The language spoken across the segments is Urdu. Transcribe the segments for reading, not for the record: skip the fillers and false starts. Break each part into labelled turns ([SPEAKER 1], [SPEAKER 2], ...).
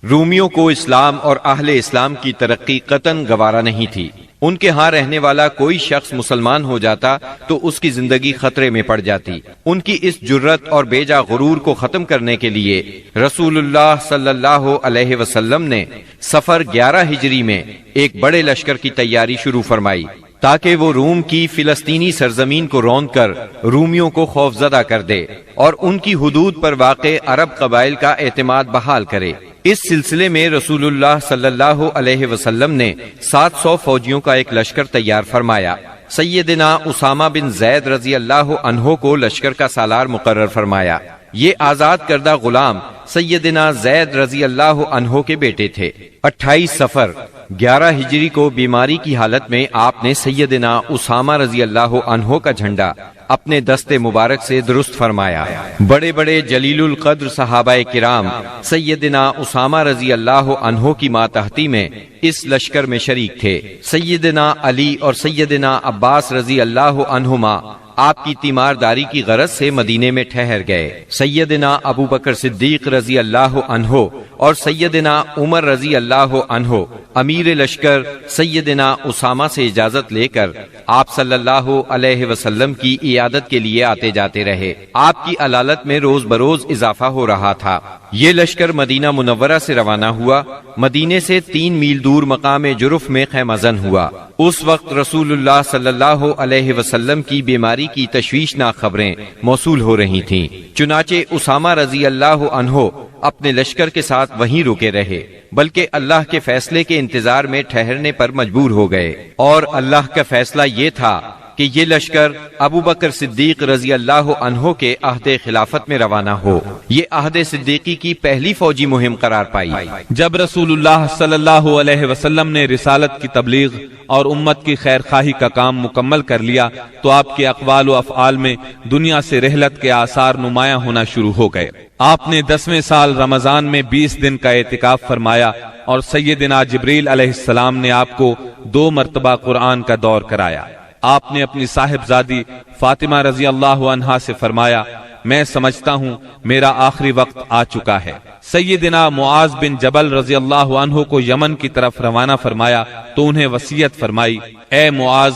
[SPEAKER 1] رومیوں کو اسلام اور اہل اسلام کی ترقی قطعاً گوارا نہیں تھی۔ ان کے ہاں رہنے والا کوئی شخص مسلمان ہو جاتا تو اس کی زندگی خطرے میں پڑ جاتی۔ ان کی اس جرت اور بیجا غرور کو ختم کرنے کے لیے رسول اللہ صلی اللہ علیہ وسلم نے صفر 11 ہجری میں ایک بڑے لشکر کی تیاری شروع فرمائی تاکہ وہ روم کی فلسطینی سرزمین کو روند کر رومیوں کو خوفزدہ کر دے اور ان کی حدود پر واقع عرب قبائل کا اعتماد بحال کرے۔ اس سلسلے میں رسول اللہ صلی اللہ علیہ وسلم نے 700 فوجیوں کا ایک لشکر تیار فرمایا۔ سیدنا اسامہ بن زید رضی اللہ عنہ کو لشکر کا سالار مقرر فرمایا۔ یہ آزاد کردہ غلام سیدنا زید رضی اللہ عنہ کے بیٹے تھے۔ 28 صفر 11 ہجری کو بیماری کی حالت میں آپ نے سیدنا اسامہ رضی اللہ عنہ کا جھنڈا اپنے دست مبارک سے درست فرمایا۔ بڑے بڑے جلیل القدر صحابہ کرام سیدنا اسامہ رضی اللہ عنہ کی ماتحتی میں اس لشکر میں شریک تھے۔ سیدنا علی اور سیدنا عباس رضی اللہ عنہما آپ کی تیمارداری کی غرض سے مدینے میں ٹھہر گئے۔ سیدنا ابو بکر صدیق رضی اللہ عنہ اور سیدنا عمر رضی اللہ عنہ امیر لشکر سیدنا اسامہ سے اجازت لے کر آپ صلی اللہ علیہ وسلم کی عیادت کے لیے آتے جاتے رہے۔ آپ کی علالت میں روز بروز اضافہ ہو رہا تھا۔ یہ لشکر مدینہ منورہ سے روانہ ہوا، مدینے سے 3 میل دور مقام جرف میں خیمہ زن ہوا۔ اس وقت رسول اللہ صلی اللہ علیہ وسلم کی بیماری کی تشویشناک خبریں موصول ہو رہی تھیں، چنانچہ اسامہ رضی اللہ عنہ اپنے لشکر کے ساتھ وہیں رکے رہے، بلکہ اللہ کے فیصلے کے انتظار میں ٹھہرنے پر مجبور ہو گئے۔ اور اللہ کا فیصلہ یہ تھا کہ یہ لشکر ابو بکر صدیق رضی اللہ عنہ کے عہد خلافت میں روانہ ہو۔ یہ عہد صدیقی کی پہلی فوجی مہم قرار پائی۔
[SPEAKER 2] جب رسول اللہ صلی اللہ علیہ وسلم نے رسالت کی تبلیغ اور امت کی خیر خواہی کا کام مکمل کر لیا تو آپ کے اقوال و افعال میں دنیا سے رحلت کے آثار نمایاں ہونا شروع ہو گئے۔ آپ نے 10ویں سال رمضان میں 20 دن کا اعتکاف فرمایا اور سیدنا جبریل علیہ السلام نے آپ کو 2 مرتبہ قرآن کا دور کرایا۔ آپ نے اپنی صاحبزادی فاطمہ رضی اللہ عنہا سے فرمایا، میں سمجھتا ہوں میرا آخری وقت آ چکا ہے۔ سیدنا معاذ بن جبل رضی اللہ عنہ کو یمن کی طرف روانہ فرمایا تو انہیں وصیت فرمائی، اے معاذ،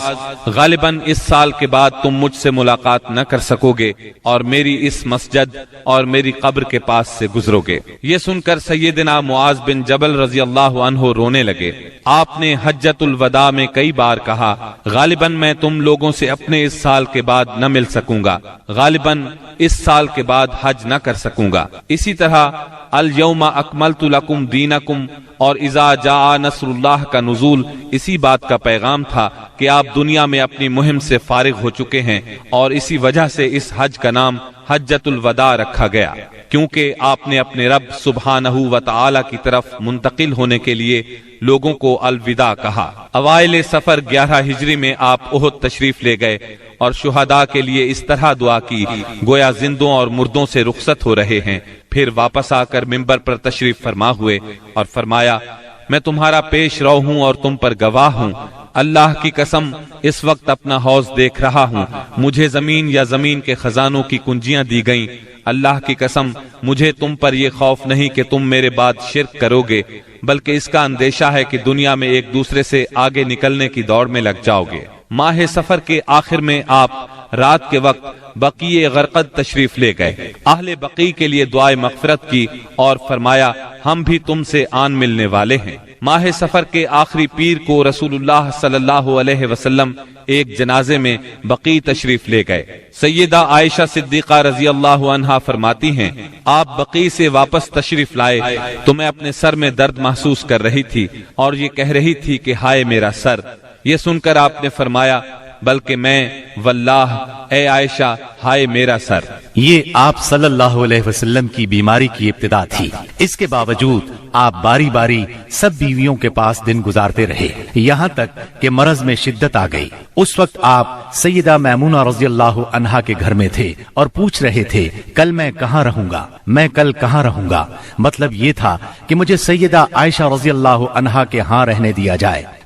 [SPEAKER 2] غالباً اس سال کے بعد تم مجھ سے ملاقات نہ کر سکو گے اور میری اس مسجد اور میری قبر کے پاس سے گزرو گے۔ یہ سن کر سیدنا معاذ بن جبل رضی اللہ عنہ رونے لگے۔ آپ نے حجۃ الوداع میں کئی بار کہا، غالباً میں تم لوگوں سے اپنے اس سال کے بعد نہ مل سکوں گا، غالباً اس سال کے بعد حج نہ کر سکوں گا۔ اسی طرح الیوم اکملت لکم دینکم اور اذا جاء نصر اللہ کا نزول اسی بات کا پیغام تھا کہ آپ دنیا میں اپنی مہم سے فارغ ہو چکے ہیں، اور اسی وجہ سے اس حج کا نام حجۃ الوداع رکھا گیا، کیونکہ آپ نے اپنے رب سبحانہ و تعالی کی طرف منتقل ہونے کے لیے لوگوں کو الوداع کہا۔ اوائل صفر 11 ہجری میں آپ احد تشریف لے گئے اور شہداء کے لیے اس طرح دعا کی گویا زندوں اور مردوں سے رخصت ہو رہے ہیں۔ پھر واپس آ کر منبر پر تشریف فرما ہوئے اور فرمایا، میں تمہارا پیش رو ہوں اور تم پر گواہ ہوں، اللہ کی قسم اس وقت اپنا حوض دیکھ رہا ہوں، مجھے زمین یا زمین کے خزانوں کی کنجیاں دی گئیں، اللہ کی قسم مجھے تم پر یہ خوف نہیں کہ تم میرے بعد شرک کرو گے، بلکہ اس کا اندیشہ ہے کہ دنیا میں ایک دوسرے سے آگے نکلنے کی دوڑ میں لگ جاؤ گے۔ ماہ سفر کے آخر میں آپ رات کے وقت بقیع غرقد تشریف لے گئے، اہل بقیع کے لیے دعائے مغفرت کی اور فرمایا، ہم بھی تم سے آن ملنے والے ہیں۔ ماہ سفر کے آخری پیر کو رسول اللہ صلی اللہ علیہ وسلم ایک جنازے میں بقیع تشریف لے گئے۔ سیدہ عائشہ صدیقہ رضی اللہ عنہا فرماتی ہیں، آپ بقیع سے واپس تشریف لائے تو میں اپنے سر میں درد محسوس کر رہی تھی اور یہ کہہ رہی تھی کہ ہائے میرا سر۔ یہ سن کر آپ نے فرمایا، بلکہ میں واللہ اے عائشہ ہائے میرا سر۔
[SPEAKER 3] یہ آپ صلی اللہ علیہ وسلم کی بیماری کی ابتدا تھی۔ اس کے باوجود آپ باری باری سب بیویوں کے پاس دن گزارتے رہے، یہاں تک کہ مرض میں شدت آ گئی۔ اس وقت آپ سیدہ میمونہ رضی اللہ عنہا کے گھر میں تھے اور پوچھ رہے تھے، کل میں کہاں رہوں گا، میں کل کہاں رہوں گا؟ مطلب یہ تھا کہ مجھے سیدہ عائشہ رضی اللہ عنہا کے ہاں رہنے دیا جائے۔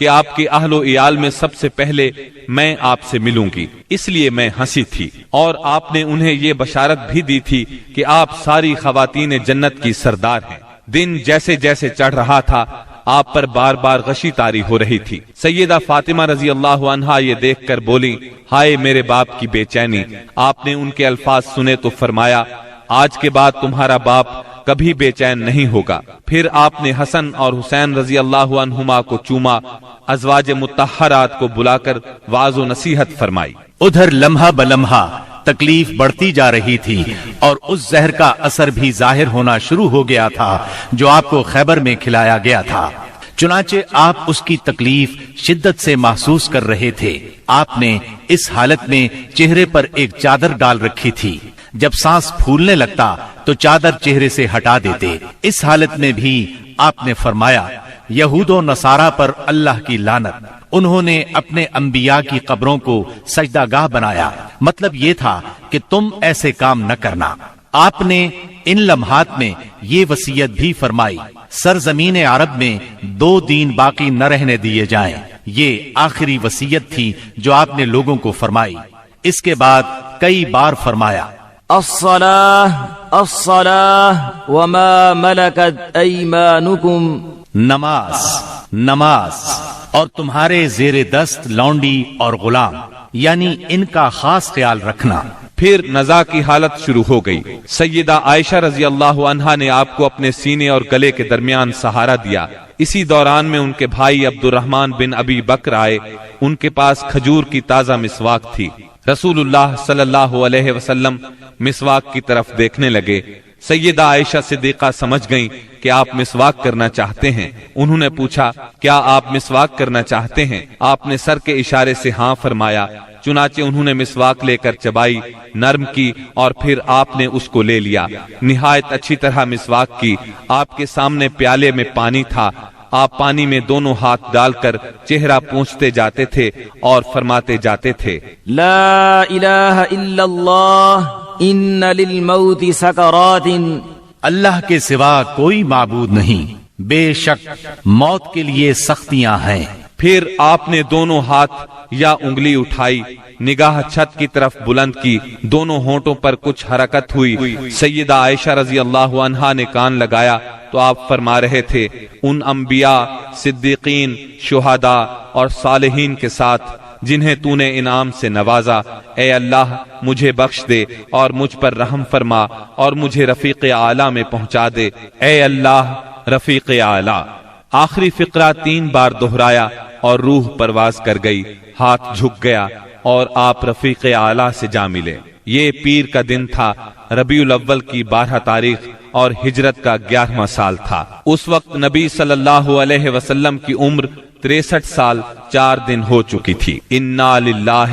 [SPEAKER 2] کہ آپ کے اہل و عیال میں سب سے پہلے میں آپ سے ملوں گی، اس لیے میں ہنسی تھی۔ اور آپ نے انہیں یہ بشارت بھی دی تھی کہ آپ ساری خواتین جنت کی سردار ہیں۔ دن جیسے جیسے چڑھ رہا تھا آپ پر بار بار غشی طاری ہو رہی تھی۔ سیدہ فاطمہ رضی اللہ عنہا یہ دیکھ کر بولی، ہائے میرے باپ کی بے چینی۔ آپ نے ان کے الفاظ سنے تو فرمایا، آج کے بعد تمہارا باپ کبھی بے چین نہیں ہوگا۔ پھر آپ نے حسن اور حسین رضی اللہ عنہما کو چوما، ازواج مطہرات کو بلا کر وعظ و نصیحت فرمائی۔
[SPEAKER 3] ادھر لمحہ بلمحہ تکلیف بڑھتی جا رہی تھی اور اس زہر کا اثر بھی ظاہر ہونا شروع ہو گیا تھا جو آپ کو خیبر میں کھلایا گیا تھا۔ چنانچہ آپ اس کی تکلیف شدت سے محسوس کر رہے تھے۔ آپ نے اس حالت میں چہرے پر ایک چادر ڈال رکھی تھی، جب سانس پھولنے لگتا تو چادر چہرے سے ہٹا دیتے۔ اس حالت میں بھی آپ نے فرمایا، یہود و نصارہ پر اللہ کی لعنت، انہوں نے اپنے انبیاء کی قبروں کو سجدہ گاہ بنایا۔ مطلب یہ تھا کہ تم ایسے کام نہ کرنا۔ آپ نے ان لمحات میں یہ وصیت بھی فرمائی، سرزمین عرب میں 2 دین باقی نہ رہنے دیے جائیں۔ یہ آخری وصیت تھی جو آپ نے لوگوں کو فرمائی۔ اس کے بعد کئی بار فرمایا،
[SPEAKER 4] الصلاة الصلاة وما ملكت ایمانکم،
[SPEAKER 3] نماز نماز اور تمہارے زیر دست لونڈی اور غلام، یعنی ان کا خاص خیال رکھنا۔
[SPEAKER 2] پھر نزا کی حالت شروع ہو گئی۔ سیدہ عائشہ رضی اللہ عنہا نے آپ کو اپنے سینے اور گلے کے درمیان سہارا دیا۔ اسی دوران میں ان کے بھائی عبد الرحمن بن ابی بکر آئے۔ ان کے پاس کھجور کی تازہ مسواک تھی۔ رسول اللہ صلی اللہ علیہ وسلم مسواک کی طرف دیکھنے لگے۔ سیدہ عائشہ صدیقہ سمجھ گئیں کہ آپ مسواک کرنا چاہتے ہیں۔ انہوں نے پوچھا، کیا آپ مسواک کرنا چاہتے ہیں؟ آپ نے سر کے اشارے سے ہاں فرمایا۔ چنانچہ انہوں نے مسواک لے کر چبائی، نرم کی اور پھر آپ نے اس کو لے لیا۔ نہایت اچھی طرح مسواک کی۔ آپ کے سامنے پیالے میں پانی تھا۔ آپ پانی میں دونوں ہاتھ ڈال کر چہرہ پونچھتے جاتے تھے اور فرماتے جاتے تھے،
[SPEAKER 4] لا الہ الا اللہ ان للموت سکرات،
[SPEAKER 3] اللہ کے سوا کوئی معبود نہیں، بے شک موت کے لیے سختیاں ہیں۔
[SPEAKER 2] پھر آپ نے دونوں ہاتھ یا انگلی اٹھائی، نگاہ چھت کی طرف بلند کی، دونوں ہونٹوں پر کچھ حرکت ہوئی۔ سیدہ عائشہ رضی اللہ عنہا نے کان لگایا تو آپ فرما رہے تھے، ان انبیاء، صدیقین، شہداء اور صالحین کے ساتھ جنہیں تو نے انعام سے نوازا، اے اللہ مجھے بخش دے اور مجھ پر رحم فرما اور مجھے رفیق اعلیٰ میں پہنچا دے، اے اللہ رفیق اعلیٰ۔ آخری فقرہ 3 بار دہرایا اور روح پرواز کر گئی، ہاتھ جھک گیا اور آپ رفیق اعلیٰ سے جا ملے۔ یہ پیر کا دن تھا، ربیع الاول کی 12 تاریخ اور ہجرت کا 11واں سال تھا۔ اس وقت نبی صلی اللہ علیہ وسلم کی عمر 63 سال 4 دن ہو چکی تھی۔ انا للہ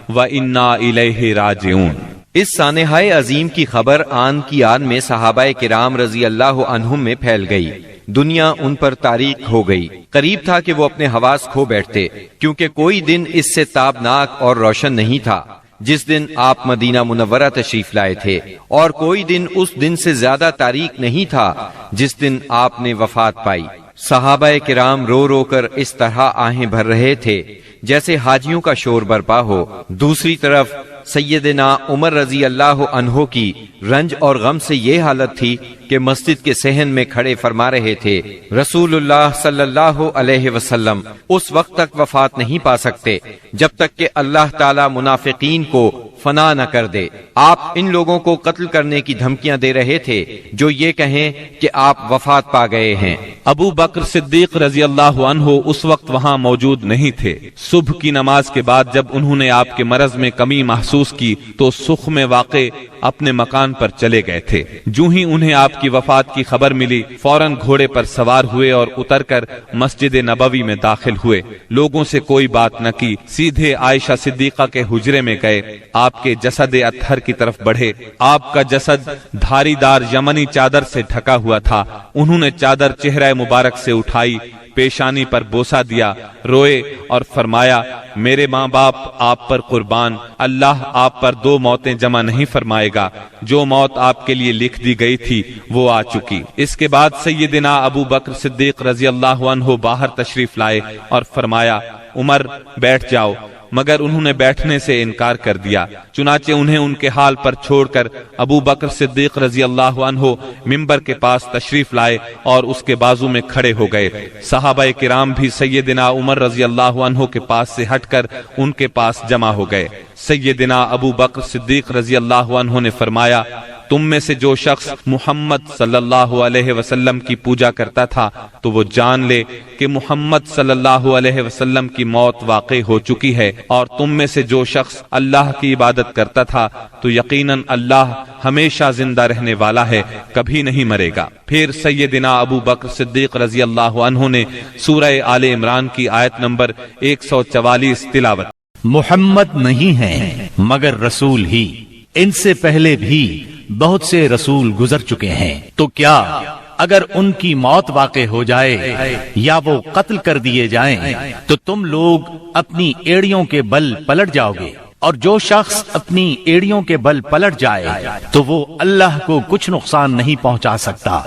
[SPEAKER 2] و انا الیہ راجعون۔
[SPEAKER 1] اس سانحۂ عظیم کی خبر آن کی آن میں صحابہ کرام رضی اللہ عنہم میں پھیل گئی۔ دنیا ان پر تاریک ہو گئی۔ قریب تھا کہ وہ اپنے حواس کھو بیٹھتے، کیونکہ کوئی دن اس سے تابناک اور روشن نہیں تھا جس دن آپ مدینہ منورہ تشریف لائے تھے، اور کوئی دن اس دن سے زیادہ تاریک نہیں تھا جس دن آپ نے وفات پائی۔ صحابہ کرام رو رو کر اس طرح آہیں بھر رہے تھے جیسے حاجیوں کا شور برپا ہو۔ دوسری طرف سیدنا عمر رضی اللہ عنہ کی رنج اور غم سے یہ حالت تھی کہ مسجد کے صحن میں کھڑے فرما رہے تھے، رسول اللہ صلی اللہ علیہ وسلم اس وقت تک وفات نہیں پا سکتے جب تک کہ اللہ تعالی منافقین کو فنا نہ کر دے۔ آپ ان لوگوں کو قتل کرنے کی دھمکیاں دے رہے تھے جو یہ کہیں کہ آپ وفات پا گئے ہیں۔
[SPEAKER 2] ابو بکر صدیق رضی اللہ عنہ اس وقت وہاں موجود نہیں تھے۔ صبح کی نماز کے بعد جب انہوں نے آپ کے مرض میں کمی محسوس کی تو سخ میں واقع اپنے مکان پر چلے گئے تھے۔ جو ہی انہیں آپ کی وفات کی خبر ملی، فوراً گھوڑے پر سوار ہوئے اور اتر کر مسجد نبوی میں داخل ہوئے۔ لوگوں سے کوئی بات نہ کی، سیدھے عائشہ صدیقہ کے حجرے میں گئے، آپ کے جسد اطہر کی طرف بڑھے۔ آپ کا جسد دھاری دار یمنی چادر سے ڈھکا ہوا تھا۔ انہوں نے چادر چہرہ مبارک سے اٹھائی، پیشانی پر بوسہ دیا، روئے اور فرمایا میرے ماں باپ آپ پر قربان، اللہ آپ پر 2 موتیں جمع نہیں فرمائے گا، جو موت آپ کے لیے لکھ دی گئی تھی وہ آ چکی۔ اس کے بعد سیدنا ابو بکر صدیق رضی اللہ عنہ باہر تشریف لائے اور فرمایا عمر بیٹھ جاؤ، مگر انہوں نے بیٹھنے سے انکار کر دیا، چنانچہ انہیں ان کے حال پر چھوڑ کر ابو بکر صدیق رضی اللہ عنہ منبر کے پاس تشریف لائے اور اس کے بازو میں کھڑے ہو گئے۔ صحابہ کرام بھی سیدنا عمر رضی اللہ عنہ کے پاس سے ہٹ کر ان کے پاس جمع ہو گئے۔ سیدنا ابو بکر صدیق رضی اللہ عنہ نے فرمایا تم میں سے جو شخص محمد صلی اللہ علیہ وسلم کی پوجا کرتا تھا تو وہ جان لے کہ محمد صلی اللہ علیہ وسلم کی موت واقع ہو چکی ہے، اور تم میں سے جو شخص اللہ کی عبادت کرتا تھا تو یقیناً اللہ ہمیشہ زندہ رہنے والا ہے، کبھی نہیں مرے گا۔ پھر سیدنا ابو بکر صدیق رضی اللہ عنہ نے سورہ آل عمران کی آیت نمبر 144 تلاوت۔
[SPEAKER 3] محمد نہیں ہیں مگر رسول ہی، ان سے پہلے بھی بہت سے رسول گزر چکے ہیں، تو کیا اگر ان کی موت واقع ہو جائے یا وہ قتل کر دیے جائیں تو تم لوگ اپنی ایڑیوں کے بل پلٹ جاؤ گے؟ اور جو شخص اپنی ایڑیوں کے بل پلٹ جائے تو وہ اللہ کو کچھ نقصان نہیں پہنچا سکتا۔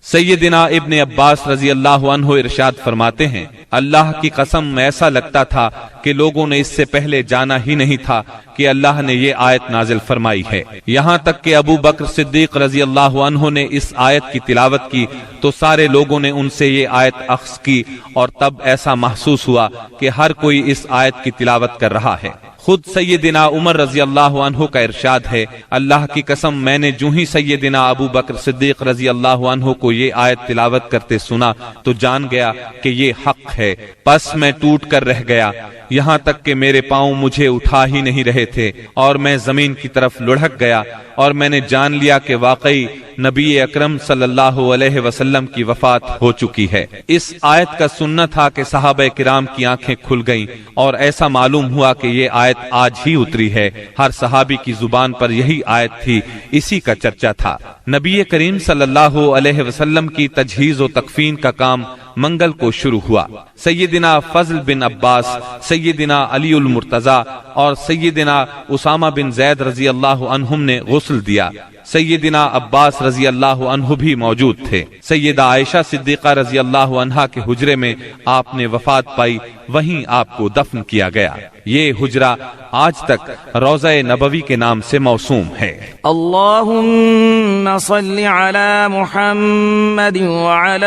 [SPEAKER 2] سیدنا ابن عباس رضی اللہ عنہ ارشاد فرماتے ہیں اللہ کی قسم ایسا لگتا تھا کہ لوگوں نے اس سے پہلے جانا ہی نہیں تھا کہ اللہ نے یہ آیت نازل فرمائی ہے، یہاں تک کہ ابو بکر صدیق رضی اللہ عنہ نے اس آیت کی تلاوت کی تو سارے لوگوں نے ان سے یہ آیت اخذ کی، اور تب ایسا محسوس ہوا کہ ہر کوئی اس آیت کی تلاوت کر رہا ہے۔ خود سیدنا عمر رضی اللہ عنہ کا ارشاد ہے اللہ کی قسم میں نے جو ہی سیدنا ابو بکر صدیق رضی اللہ عنہ کو یہ آیت تلاوت کرتے سنا تو جان گیا کہ یہ حق ہے، پس میں ٹوٹ کر رہ گیا، یہاں تک کہ میرے پاؤں مجھے اٹھا ہی نہیں رہے تھے اور میں زمین کی طرف لڑھک گیا، اور میں نے جان لیا کہ واقعی نبی اکرم صلی اللہ علیہ وسلم کی وفات ہو چکی ہے۔ اس آیت کا سننا تھا کہ صحابہ کرام کی آنکھیں کھل گئیں، اور ایسا معلوم ہوا کہ یہ آیت آج ہی اتری ہے، ہر صحابی کی زبان پر یہی آیت تھی، اسی کا چرچا تھا۔ نبی کریم صلی اللہ علیہ وسلم کی تجہیز و تکفین کا کام منگل کو شروع ہوا۔ سیدنا فضل بن عباس، سیدنا علی المرتضی اور سیدنا اسامہ بن زید رضی اللہ عنہم نے غسل دیا۔ سیدنا عباس رضی اللہ عنہ بھی موجود تھے۔ سیدہ عائشہ صدیقہ رضی اللہ عنہا کے حجرے میں آپ نے وفات پائی، وہیں آپ کو دفن کیا گیا۔ یہ حجرہ آج تک روضہ نبوی کے نام سے موسوم ہے۔
[SPEAKER 4] اللہم صل علی محمد وعلی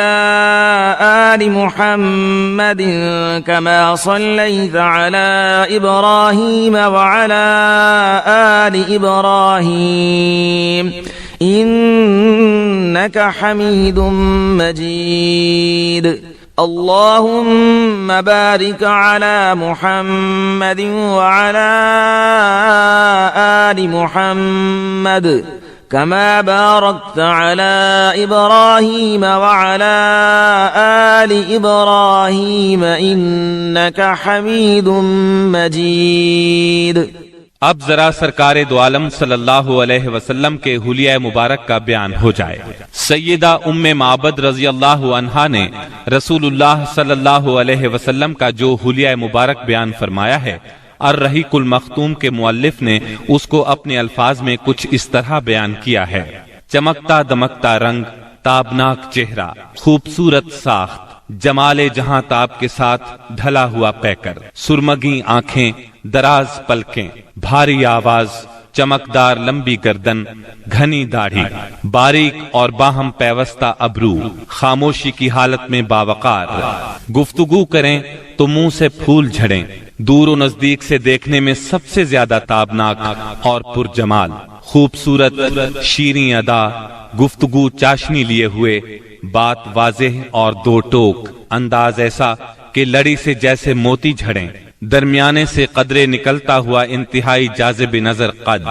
[SPEAKER 4] آل محمد کما صلیت علی ابراہیم وعلی آل ابراہیم انک حمید مجید۔ اللهم بارك على محمد وعلى آل محمد كما باركت على إبراهيم وعلى آل إبراهيم إنك حميد مجيد۔
[SPEAKER 2] اب ذرا سرکار دو عالم صلی اللہ علیہ وسلم کے حلیہ مبارک کا بیان ہو جائے۔ سیدہ ام معبد رضی اللہ عنہا نے رسول اللہ صلی اللہ علیہ وسلم کا جو حلیہ مبارک بیان فرمایا ہے، الرحیق المختوم کے مؤلف نے اس کو اپنے الفاظ میں کچھ اس طرح بیان کیا ہے: چمکتا دمکتا رنگ، تابناک چہرہ، خوبصورت ساخت، جمال جہاں تاب کے ساتھ ڈھلا ہوا پیکر، سرمگی آنکھیں، دراز پلکیں، بھاری آواز، چمکدار لمبی گردن، گھنی داڑھی، باریک اور باہم پیوستہ ابرو، خاموشی کی حالت میں باوقار، گفتگو کریں تو منہ سے پھول جھڑیں، دور و نزدیک سے دیکھنے میں سب سے زیادہ تابناک اور پرجمال، خوبصورت، شیریں ادا، گفتگو چاشنی لیے ہوئے، بات واضح اور دو ٹوک، انداز ایسا کہ لڑی سے جیسے موتی جھڑیں، درمیانے سے قدرے نکلتا ہوا انتہائی جاذب نظر قد،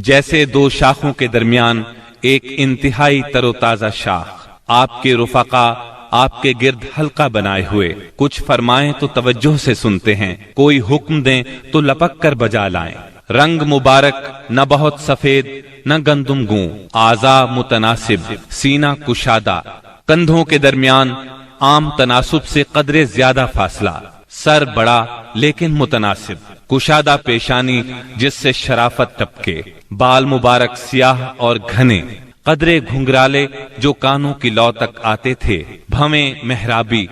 [SPEAKER 2] جیسے دو شاخوں کے درمیان ایک انتہائی تر و تازہ شاخ، آپ کے رفقا آپ کے گرد حلقہ بنائے ہوئے، کچھ فرمائیں تو توجہ سے سنتے ہیں، کوئی حکم دیں تو لپک کر بجا لائیں، رنگ مبارک نہ بہت سفید نہ گندم گوں، اعضاء متناسب، سینہ کشادہ، کندھوں کے درمیان عام تناسب سے قدرے زیادہ فاصلہ، سر بڑا لیکن متناسب، کشادہ پیشانی جس سے شرافت ٹپکے، بال مبارک سیاہ اور گھنے، قدرے گھنگرالے جو کانوں کی لو تک آتے تھے، بھویں محرابی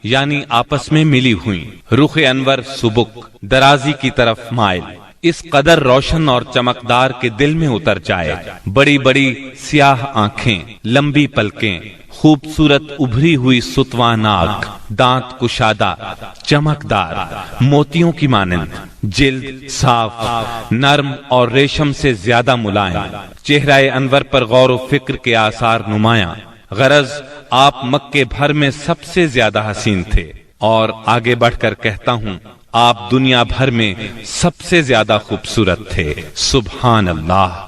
[SPEAKER 2] یعنی آپس میں ملی ہوئی، رخ انور سبک، درازی کی طرف مائل، اس قدر روشن اور چمکدار کے دل میں اتر جائے، بڑی بڑی سیاہ آنکھیں، لمبی پلکیں، خوبصورت ابھری ہوئی ستواں ناک، دانت کشادہ چمکدار موتیوں کی مانند، جلد صاف نرم اور ریشم سے زیادہ ملائم، چہرہ انور پر غور و فکر کے آثار نمایاں، غرض آپ مکے بھر میں سب سے زیادہ حسین تھے، اور آگے بڑھ کر کہتا ہوں آپ دنیا بھر میں سب سے زیادہ خوبصورت تھے۔ سبحان اللہ۔